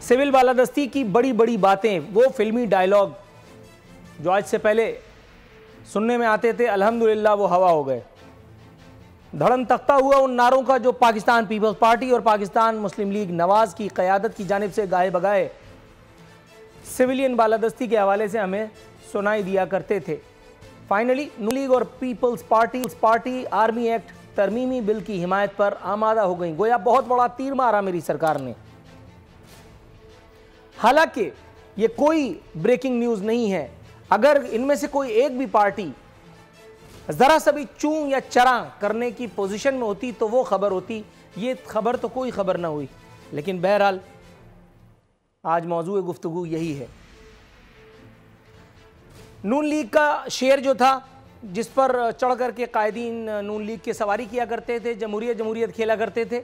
Civil बालादस्ती की बड़ी बड़ी बातें, वो फिल्मी डायलॉग जो आज से पहले सुनने में आते थे, अल्हम्दुलिल्लाह वो हवा हो गए। धड़म तख्ता हुआ उन नारों का जो पाकिस्तान पीपल्स पार्टी और पाकिस्तान मुस्लिम लीग नवाज की क़यादत की जानिब से गाए बगाए सिविलियन बालादस्ती के हवाले से हमें सुनाई दिया करते थे। फाइनली नून लीग और पीपल्स पार्टी आर्मी एक्ट तरमीमी बिल की हिमायत पर आमादा हो गई। गोया बहुत बड़ा तीर मारा मेरी सरकार ने। हालांकि ये कोई ब्रेकिंग न्यूज़ नहीं है। अगर इनमें से कोई एक भी पार्टी ज़रा सा भी चूं या चरा करने की पोजीशन में होती तो वो खबर होती। ये खबर तो कोई खबर ना हुई। लेकिन बहरहाल आज मौजूद गुफ्तगू यही है। नून लीग का शेर जो था, जिस पर चढ़ करके कायदीन नून लीग के सवारी किया करते थे, जमहूरियत खेला करते थे,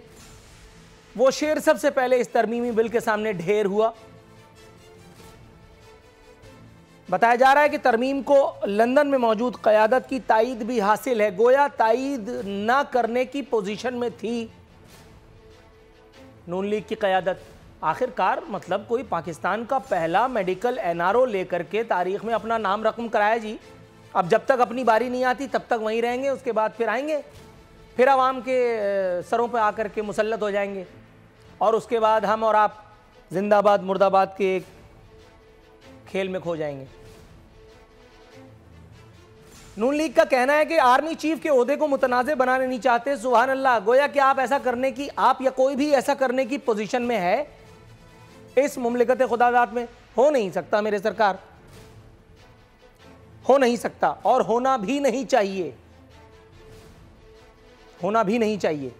वो शेर सबसे पहले इस तरमीमी बिल के सामने ढेर हुआ। बताया जा रहा है कि तरमीम को लंदन में मौजूद क़यादत की तायीद भी हासिल है। गोया तायीद ना करने की पोजीशन में थी नून लीग की क़यादत। आखिरकार मतलब कोई पाकिस्तान का पहला मेडिकल एनआरओ लेकर के तारीख में अपना नाम रकम कराया जी। अब जब तक अपनी बारी नहीं आती तब तक वहीं रहेंगे, उसके बाद फिर आएंगे, फिर आवाम के सरों पे आकर के मुसल्लत हो जाएंगे और उसके बाद हम और आप जिंदाबाद मुर्दाबाद के एक खेल में खो जाएंगे। नून लीग का कहना है कि आर्मी चीफ के ओहदे को मुतनाज़े बनाने नहीं चाहते। सुभान अल्लाह। गोया कि आप ऐसा करने की, आप या कोई भी ऐसा करने की पोजीशन में है इस मुमलिकत खुदादात में? हो नहीं सकता मेरे सरकार, हो नहीं सकता और होना भी नहीं चाहिए, होना भी नहीं चाहिए।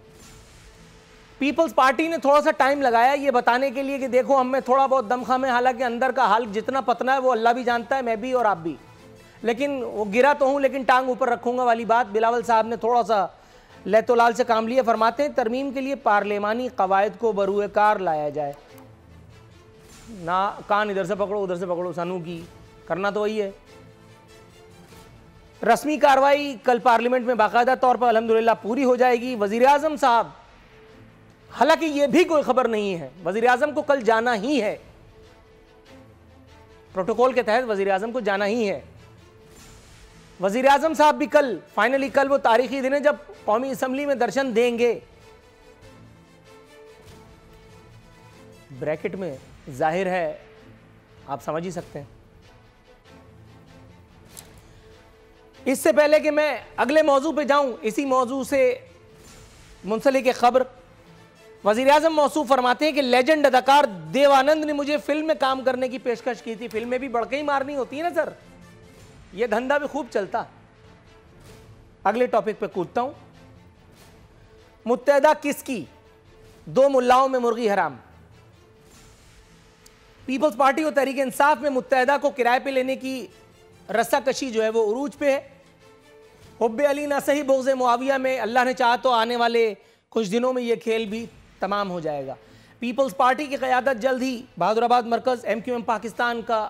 पीपल्स पार्टी ने थोड़ा सा टाइम लगाया ये बताने के लिए कि देखो हम में थोड़ा बहुत दमखम है, हालांकि अंदर का हाल जितना पतना है वो अल्लाह भी जानता है, मैं भी और आप भी। लेकिन वो गिरा तो हूं लेकिन टांग ऊपर रखूंगा वाली बात। बिलावल साहब ने थोड़ा सा लहतोलाल से काम लिया। फरमाते हैं तरमीम के लिए पार्लिमानी कवायद को बरूए कार लाया जाए। ना कान इधर से पकड़ो उधर से पकड़ो, सानू की करना तो वही है। रस्मी कार्रवाई कल पार्लियामेंट में बाकायदा तौर पर अल्हम्दुलिल्लाह पूरी हो जाएगी। वजीर आजम साहब, हालांकि यह भी कोई खबर नहीं है, वजीर आजम को कल जाना ही है, प्रोटोकॉल के तहत वजीर आजम को जाना ही है। वजीर आजम साहब भी कल, फाइनली कल वो तारीखी दिन है जब कौमी असम्बली में दर्शन देंगे। ब्रैकेट में जाहिर है, आप समझ ही सकते हैं। इससे पहले कि मैं अगले मौजू पे जाऊं, इसी मौजू से मुंसलिक एक खबर। वजीर आजम मौसूफ फरमाते हैं कि लेजेंड अदाकार देवानंद ने मुझे फिल्म में काम करने की पेशकश की थी। फिल्में भी बढ़ के ही मारनी होती है ना सर, ये धंधा भी खूब चलता। अगले टॉपिक पे कूदता हूं। मुत्तहदा किसकी, दो मुल्लाओं में मुर्गी हराम। पीपल्स पार्टी और तहरीक इंसाफ में मुत्तहदा को किराए पे लेने की रस्साकशी जो है वो उरूज पे है। हुब्बे अली ना सही बुग़्ज़े मुआविया में अल्लाह ने चाहा तो आने वाले कुछ दिनों में ये खेल भी तमाम हो जाएगा। पीपल्स पार्टी की क़यादत जल्द ही बहादुराबाद मरकज़ MQM पाकिस्तान का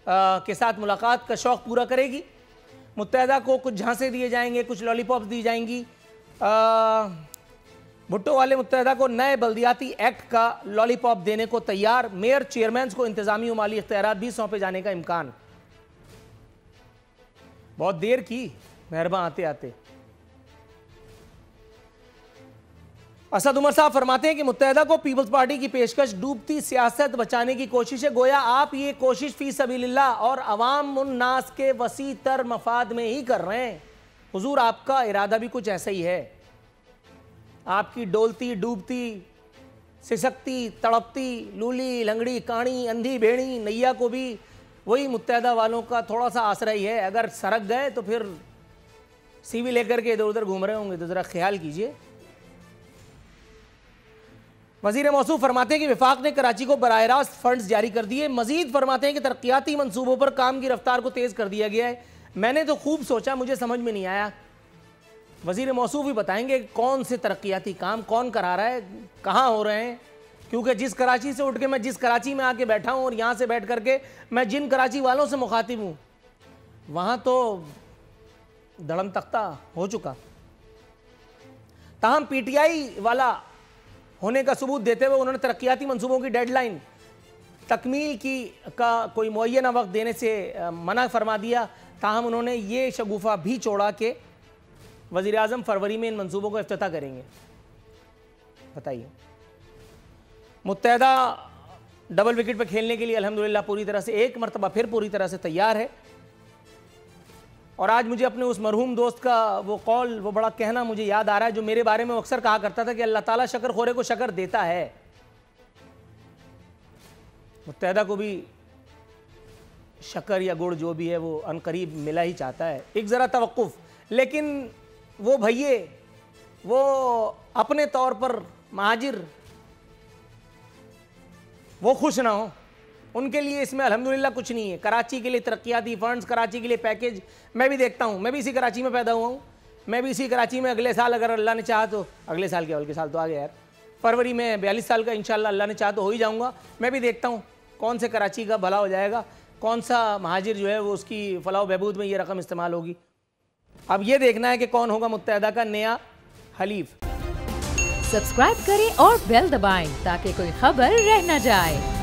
के साथ मुलाकात का शौक़ पूरा करेगी। मुत्तहदा को कुछ झांसे दिए जाएंगे, कुछ लॉलीपॉप्स दी जाएंगी। भुट्टो वाले मुत्तहदा को नए बल्दियाती एक्ट का लॉलीपॉप देने को तैयार। मेयर चेयरमैन को इंतजामी और माली इख्तियारात भी सौंपे जाने का इम्कान। बहुत देर की मेहरबान आते आते। असद उमर साहब फरमाते हैं कि मुत्तहदा को पीपल्स पार्टी की पेशकश डूबती सियासत बचाने की कोशिश है। गोया आप ये कोशिश फी सबीलिल्लाह और अवाम उन्नास के वसी तर मफाद में ही कर रहे हैं। हुजूर आपका इरादा भी कुछ ऐसा ही है। आपकी डोलती डूबती सिसकती तड़पती लूली लंगड़ी काणी अंधी भेड़ी नैया को भी वही मुत्तहदा वालों का थोड़ा सा आसरा ही है। अगर सरक गए तो फिर सीवी लेकर के इधर उधर घूम रहे होंगे, तो ज़रा ख्याल कीजिए। वज़ीर मौसूफ फरमाते हैं कि वफाक ने कराची को बराह रास्त फंड्स जारी कर दिए। मजीद फरमाते हैं कि तरक्याती मंसूबों पर काम की रफ्तार को तेज़ कर दिया गया है। मैंने तो खूब सोचा, मुझे समझ में नहीं आया। वज़ीर मौसूफ भी बताएंगे कौन से तरक्याती काम कौन करा रहा है, कहाँ हो रहे हैं। क्योंकि जिस कराची से उठ के मैं जिस कराची में आके बैठा हूँ और यहाँ से बैठ करके मैं जिन कराची वालों से मुखातिब हूँ, वहाँ तो धड़म तख्ता हो चुका। ताहम PTI वाला होने का सबूत देते हुए उन्होंने तरक्याती मंसूबों की डेडलाइन तकमील का कोई मुअय्यना वक्त देने से मना फरमा दिया। ताहम उन्होंने ये शगुफा भी छोड़ा कि वज़ीर आज़म फरवरी में इन मंसूबों को इफ्तिताह करेंगे। बताइए, मुत्तहदा डबल विकेट पर खेलने के लिए अल्हम्दुलिल्लाह पूरी तरह से एक मरतबा फिर पूरी तरह से तैयार है। और आज मुझे अपने उस मरहूम दोस्त का वो कौल, वो बड़ा कहना मुझे याद आ रहा है, जो मेरे बारे में अक्सर कहा करता था कि अल्लाह ताला शक्र खोरे को शक्र देता है। मुत्तहदा को भी शक्कर या गुड़ जो भी है वो अनकरीब मिला ही चाहता है। एक ज़रा तवक्कुफ, लेकिन वो भैये वो अपने तौर पर महाजिर वो खुश ना हो, उनके लिए इसमें अल्हम्दुलिल्लाह कुछ नहीं है। कराची के लिए तरक्याती फंड्स, कराची के लिए पैकेज, मैं भी देखता हूँ, मैं भी इसी कराची में पैदा हुआ हूँ, मैं भी इसी कराची में अगले साल अगर अल्लाह ने चाहा तो, अगले साल के बल्कि साल तो आ गया यार, फरवरी में 42 साल का इंशाल्लाह अल्लाह ने चाहा तो हो ही जाऊँगा। मैं भी देखता हूँ कौन से कराची का भला हो जाएगा, कौन सा महाजिर जो है वो उसकी फलाह बहबूद में ये रकम इस्तेमाल होगी। अब ये देखना है कि कौन होगा मुत्तहदा का नया हलीफ। सब्सक्राइब करें और बेल दबाएं ताकि कोई खबर रह न जाए।